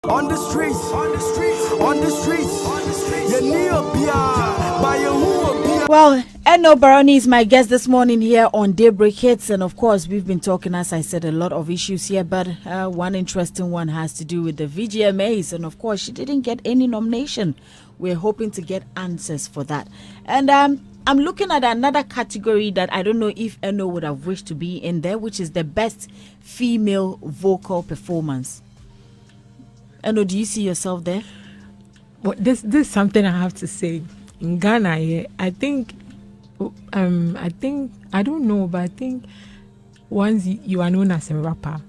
On the streets, on the streets, on the streets, on the streets. Well, Eno Barony is my guest this morning here on Daybreak Hits, and of course we've been talking, as I said, a lot of issues here, but one interesting one has to do with the VGMAs, and of course she didn't get any nomination. We're hoping to get answers for that. And I'm looking at another category that I don't know if Eno would have wished to be in there, which is the best female vocal performance. Eno, do you see yourself there? Well, this is something I have to say. In Ghana, I think I don't know, but I think once you are known as a rapper,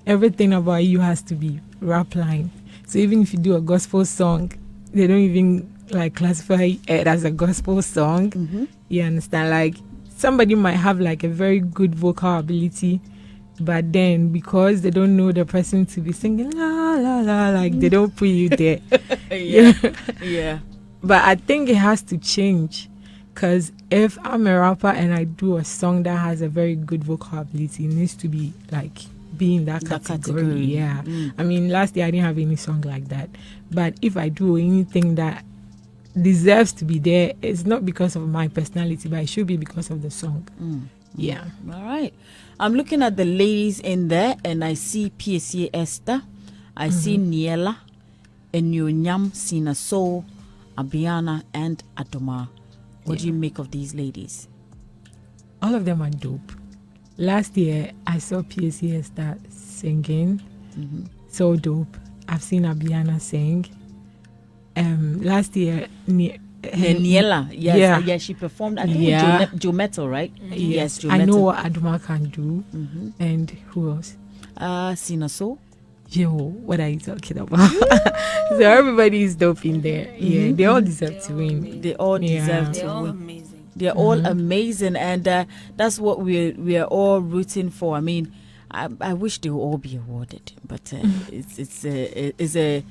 everything about you has to be rap line. So even if you do a gospel song, they don't even like classify it as a gospel song. Mm-hmm. You understand? Like somebody might have like a very good vocal ability, but then because they don't know the person to be singing la la la, like they don't put you there. Yeah. But I think it has to change, because if I'm a rapper and I do a song that has a very good vocal ability, it needs to be like be in that category. Yeah. I mean, last year I didn't have any song like that, but if I do anything that deserves to be there, it's not because of my personality, but it should be because of the song. Yeah. All right. I'm looking at the ladies in there, and I see PSA Esther, I see Niela, Enyonyam, Sina Soul, Abiana, and Adoma. What do you make of these ladies? All of them are dope. Last year, I saw PSA Esther singing. So dope. I've seen Abiana sing. Last year, Niela, yeah, she performed. I think Joe Metal, right? Yes, Joe I Metal. know what Adoma can do. And who else? Sina Soul. Yo, what are you talking about? So everybody is dope in there. Yeah, they all deserve to win. They all deserve to win. Amazing. They're all amazing, and that's what we are all rooting for. I mean, I wish they will all be awarded, but it's a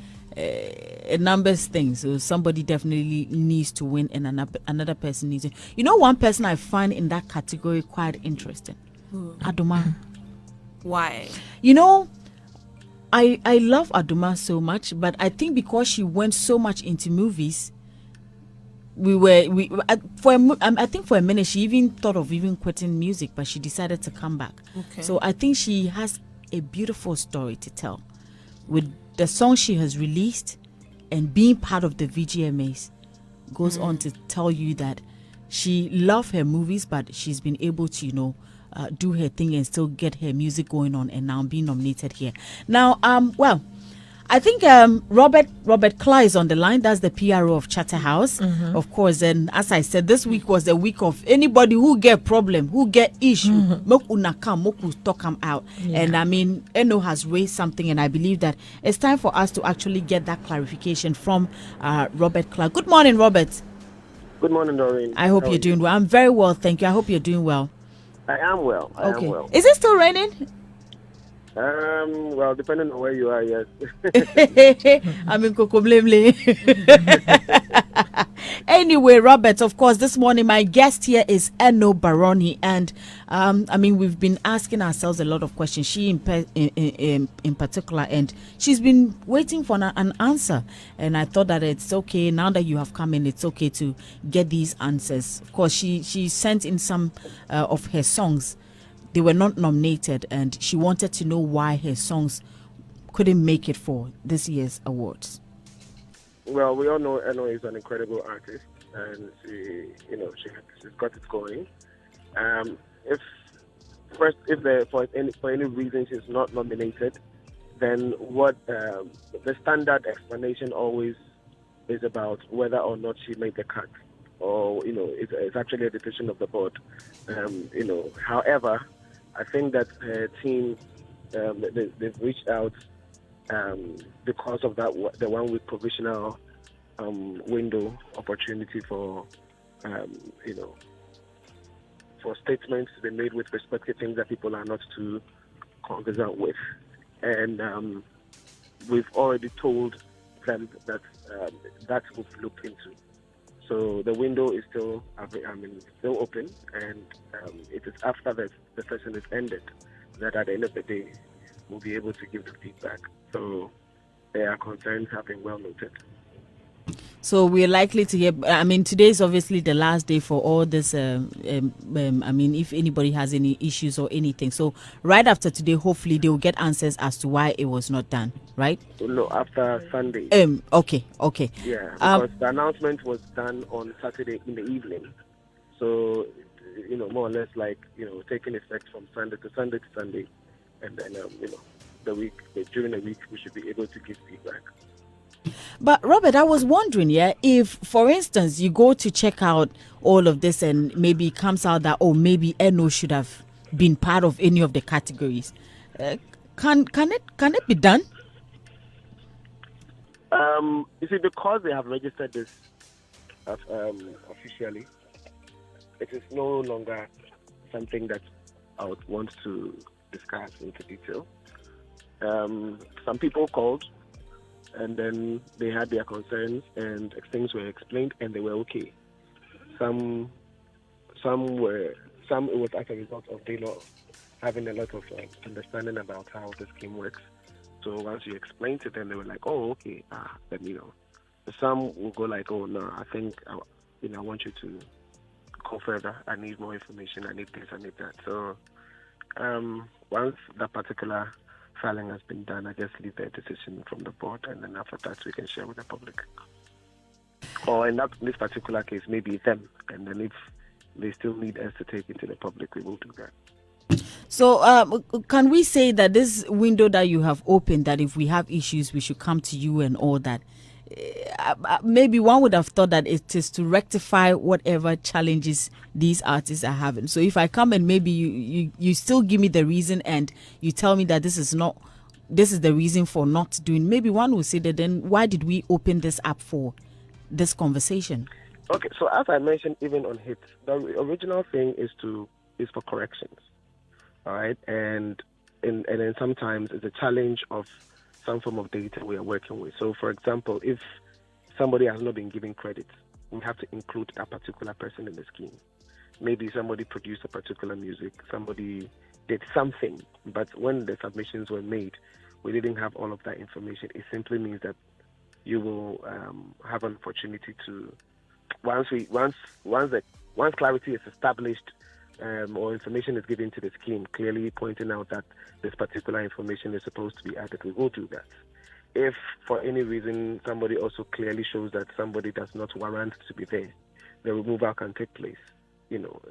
numbers thing. So somebody definitely needs to win, and another person needs to. You know, one person I find in that category quite interesting. Adoma. Why? You know, I love Adoma so much, but I think because she went so much into movies, I think for a minute she even thought of even quitting music, but she decided to come back. Okay. So I think she has a beautiful story to tell with the song she has released, and being part of the VGMAs goes on to tell you that she loved her movies, but she's been able to, do her thing and still get her music going on, and now being nominated here. Now, well, I think Robert Clark is on the line. That's the PRO of Charterhouse, of course. And as I said, this week was the week of anybody who get problem, who get issue, moku talk them out. Yeah. And I mean, Eno has raised something, and I believe that it's time for us to actually get that clarification from Robert Clark. Good morning, Robert. Good morning, Doreen. I hope you're doing well. I'm very well, thank you. I hope you're doing well. I am well. I am well. Is it still raining? Well, depending on where you are, yes. I'm in Kokomlemle. Anyway, Robert, of course, this morning my guest here is Eno Barony, and I mean, we've been asking ourselves a lot of questions. She in particular, and she's been waiting for an answer. And I thought that it's okay now that you have come in. It's okay to get these answers. Of course, she sent in some of her songs. They were not nominated, and she wanted to know why her songs couldn't make it for this year's awards. Well, we all know Eno is an incredible artist, and she's got it going. For any reason she's not nominated, then what the standard explanation always is about whether or not she made the cut, or it's actually a decision of the board. However, I think that her team they've reached out because of that the 1 week provisional window opportunity for for statements to be made with respect to things that people are not too conversant with, and we've already told them that that we've looked into. So the window is still open, and it is after the session is ended that at the end of the day we'll be able to give the feedback. So their concerns have been well noted. So we're likely to hear. I mean, today is obviously the last day for all this. I mean, if anybody has any issues or anything, so right after today, hopefully they will get answers as to why it was not done. Right? No, after Sunday. Okay. Yeah, because the announcement was done on Saturday in the evening. So, more or less like, taking effect from Sunday to Sunday. And then, during the week, we should be able to give feedback. But Robert, I was wondering, if, for instance, you go to check out all of this and maybe it comes out that, maybe Eno should have been part of any of the categories. Can it be done? You see, because they have registered this officially, it is no longer something that I would want to discuss into detail. Some people called, and then they had their concerns, and things were explained, and they were okay. Some it was as a result of they not having a lot of understanding about how the scheme works. So once you explained to them, they were like, "Oh, okay." Let me know. Some will go like, "Oh no, I think I want you to go further. I need more information. I need this. I need that." So once that particular filing has been done, I just leave the decision from the board, and then after that we can share with the public. Or in this particular case, maybe them, and then if they still need us to take it to the public, we will do that. So can we say that this window that you have opened, that if we have issues, we should come to you and all that? Maybe one would have thought that it is to rectify whatever challenges these artists are having. So if I come and maybe you still give me the reason and you tell me that this is the reason for not doing, maybe one will say that then why did we open this up for this conversation? Okay, so as I mentioned, even on HIT, the original thing is for corrections, all right, and then sometimes it's a challenge of some form of data we are working with. So, for example, if somebody has not been given credit, we have to include that particular person in the scheme. Maybe somebody produced a particular music, somebody did something, but when the submissions were made, we didn't have all of that information. It simply means that you will have an opportunity to, once clarity is established, or information is given to the scheme, clearly pointing out that this particular information is supposed to be added, we will do that. If for any reason somebody also clearly shows that somebody does not warrant to be there, the removal can take place.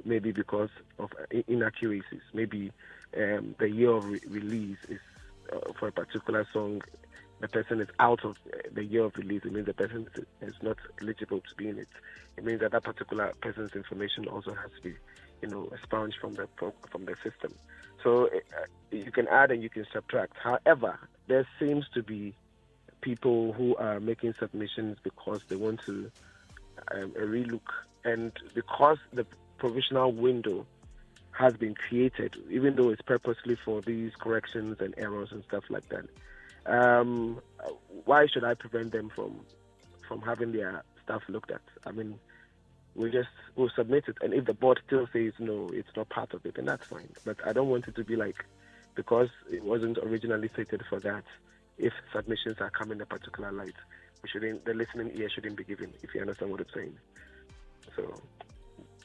Maybe because of inaccuracies. Maybe the year of release is for a particular song, the person is out of the year of release. It means the person is not eligible to be in it. It means that particular person's information also has to be expunged from the system. So you can add and you can subtract. However, there seems to be people who are making submissions because they want to a relook, and because the provisional window has been created, even though it's purposely for these corrections and errors and stuff like that. Why should I prevent them from having their stuff looked at? I mean, we'll submit it, and if the board still says no, it's not part of it, then that's fine. But I don't want it to be like, because it wasn't originally stated for that, if submissions are coming a particular light, the listening ear shouldn't be given, if you understand what I'm saying. So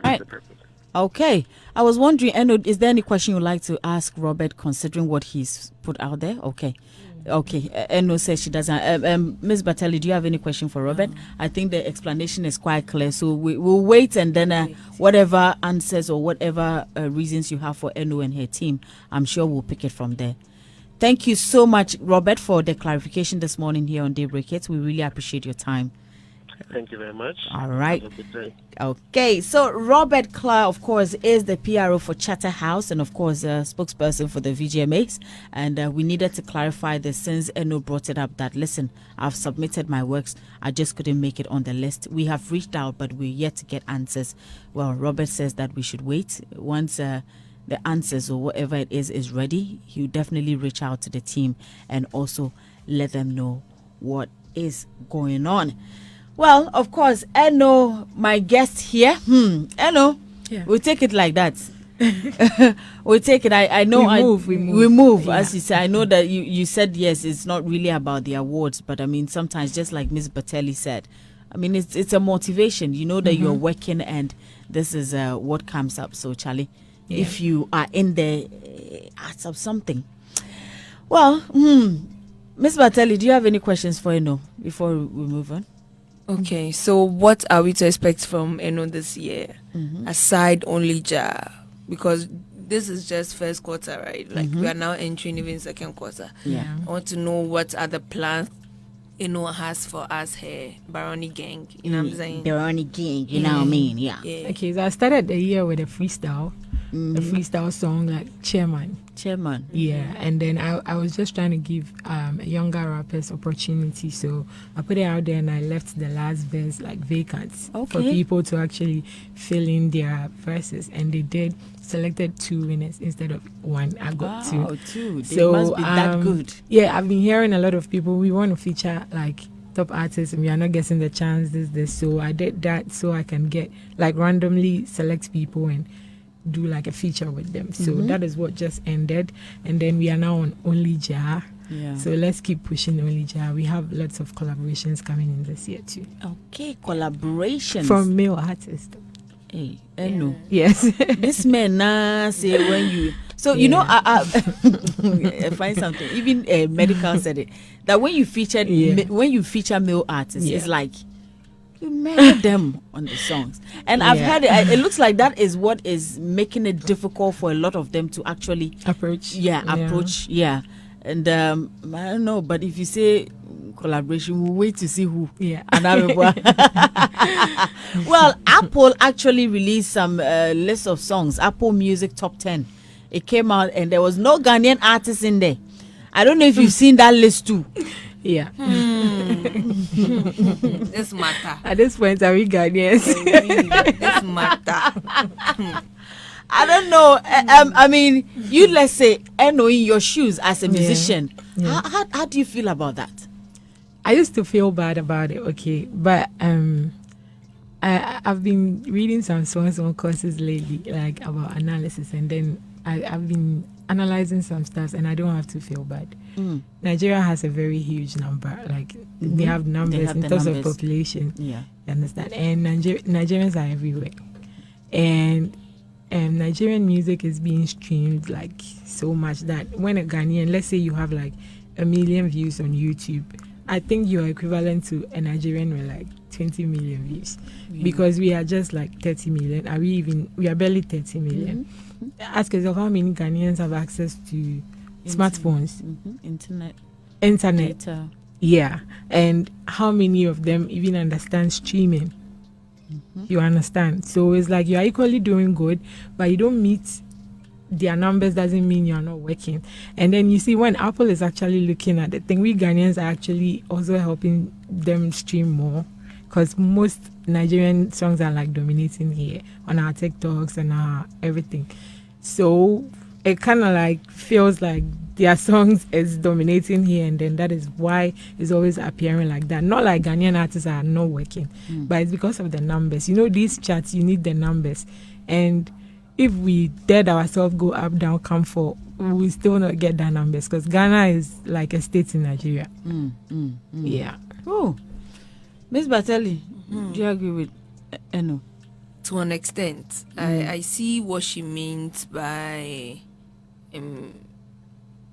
that's the purpose. Okay. I was wondering, Eno, is there any question you'd like to ask Robert, considering what he's put out there? Okay. Eno says she doesn't. Ms. Batelli, do you have any question for Robert? I think the explanation is quite clear. So we'll wait, and then whatever answers or whatever reasons you have for Eno and her team, I'm sure we'll pick it from there. Thank you so much, Robert, for the clarification this morning here on Daybreak Hits. We really appreciate your time. Thank you very much. All right. Have a good day. Okay, so Robert Clark, of course, is the PRO for Chatterhouse and, of course, a spokesperson for the VGMAs. And we needed to clarify this since Eno brought it up that, listen, I've submitted my works. I just couldn't make it on the list. We have reached out, but we're yet to get answers. Well, Robert says that we should wait. Once the answers or whatever it is ready, he'll definitely reach out to the team and also let them know what is going on. Well, of course, Eno, my guest here. Eno, Yeah. we'll take it like that. we'll take it. I know. We move. As you say, I know that you said yes. It's not really about the awards, but I mean sometimes, just like Miss Batelli said, I mean it's a motivation. You know that you're working, and this is what comes up. So Charlie, if you are in there, ask up something. Well, Miss Batelli, do you have any questions for Eno before we move on? Okay, so what are we to expect from Eno this year, aside only Ja? Because this is just first quarter, right? Like we are now entering even second quarter. Yeah. I want to know what other plans Eno has for us here, Barony gang. You know what I'm saying? Barony gang, you know what I mean? Yeah. Okay, so I started the year with a freestyle song like Chairman. Yeah, and then I was just trying to give younger rappers opportunity, so I put it out there and I left the last verse like vacant for people to actually fill in their verses, and they did. Selected 2 winners instead of 1. I got 2. They must be that good. Yeah, I've been hearing a lot of people, we want to feature like top artists and we are not getting the chance, this. So I did that so I can get like randomly select people and do like a feature with them. So that is what just ended, and then we are now on Only Ja. Yeah. So let's keep pushing Only Ja. We have lots of collaborations coming in this year too. Okay, collaborations from male artists. Hey, Eno. Yes. This man say when you. So you know, I find something. Even medical said it, that when you feature male artists, it's like you marry them on the songs. And I've heard it. It looks like that is what is making it difficult for a lot of them to actually approach. Yeah. And I don't know, but if you say collaboration, we'll wait to see who. Yeah. Well, Apple actually released some list of songs, Apple Music Top 10. It came out and there was no Ghanaian artist in there. I don't know if you've seen that list too. Yeah. This matter. At this point, are we Ghanaians? This matter. I don't know. I mean, you let's say, Eno, in your shoes as a musician, how do you feel about that? I used to feel bad about it, okay, but I've been reading some courses lately, like about analysis, and then I've been analyzing some stuff, and I don't have to feel bad. Nigeria has a very huge number, like they have numbers in terms of population. Yeah, you understand? And Nigerians are everywhere, and Nigerian music is being streamed like so much that when a Ghanaian, let's say you have like 1 million views on YouTube, I think you're equivalent to a Nigerian with like 20 million views, because we are just like 30 million. We are barely 30 million. Ask yourself how many Ghanaians have access to smartphones, internet. Data. Yeah, and how many of them even understand streaming? You understand? So it's like you are equally doing good, but you don't meet their numbers doesn't mean you're not working. And then you see when Apple is actually looking at the thing, we Ghanaians are actually also helping them stream more, because most Nigerian songs are like dominating here on our TikToks and our everything. So it kind of like feels like their songs is dominating here, and then that is why it's always appearing like that. Not like Ghanaian artists are not working, but it's because of the numbers. You know, these charts, you need the numbers. And if we let ourselves go up, down, come for, we will still not get that numbers, because Ghana is like a state in Nigeria. Yeah. Oh, Miss Batelli, do you agree with Eno? To an extent, I see what she means by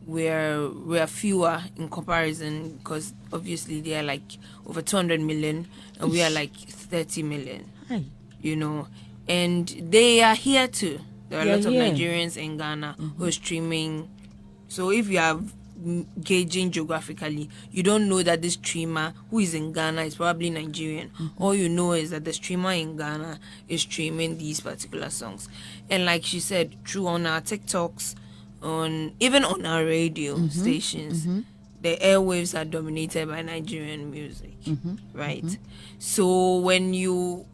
we are fewer in comparison, because obviously they are like over 200 million and we are like 30 million. Hi. You know, and they are here too. There are lots of Nigerians in Ghana who are streaming. So if you are gauging geographically, you don't know that this streamer who is in Ghana is probably Nigerian. All you know is that the streamer in Ghana is streaming these particular songs. And like she said, true, on our TikToks, even on our radio stations, the airwaves are dominated by Nigerian music, right? So when you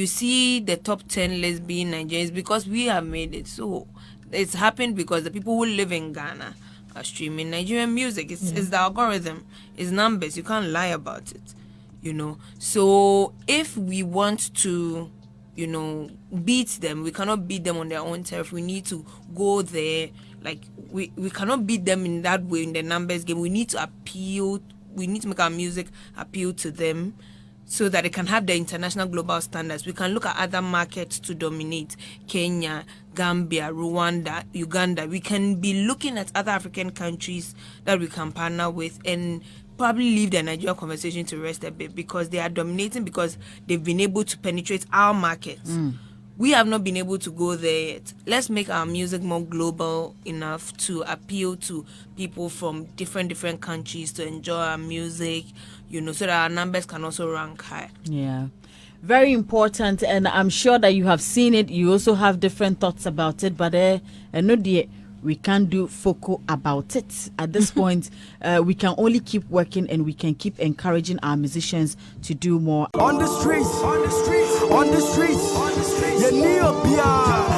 see the top 10 list being Nigerians, because we have made it so. It's happened because the people who live in Ghana are streaming Nigerian music. It's the algorithm, it's numbers. You can't lie about it, you know. So if we want to beat them. We cannot beat them on their own turf. We need to go there. Like, we cannot beat them in that way in the numbers game. We need to appeal. We need to make our music appeal to them so that it can have the international global standards. We can look at other markets to dominate. Kenya, Gambia, Rwanda, Uganda. We can be looking at other African countries that we can partner with and probably leave the Nigeria conversation to rest a bit, because they are dominating, because they've been able to penetrate our markets. We have not been able to go there yet. Let's make our music more global enough to appeal to people from different countries to enjoy our music, so that our numbers can also rank high. Yeah. Very important, and I'm sure that you have seen it. You also have different thoughts about it, but no dear, we can't do foco about it. At this point, we can only keep working, and we can keep encouraging our musicians to do more. On the streets, on the streets, on the streets, on the streets.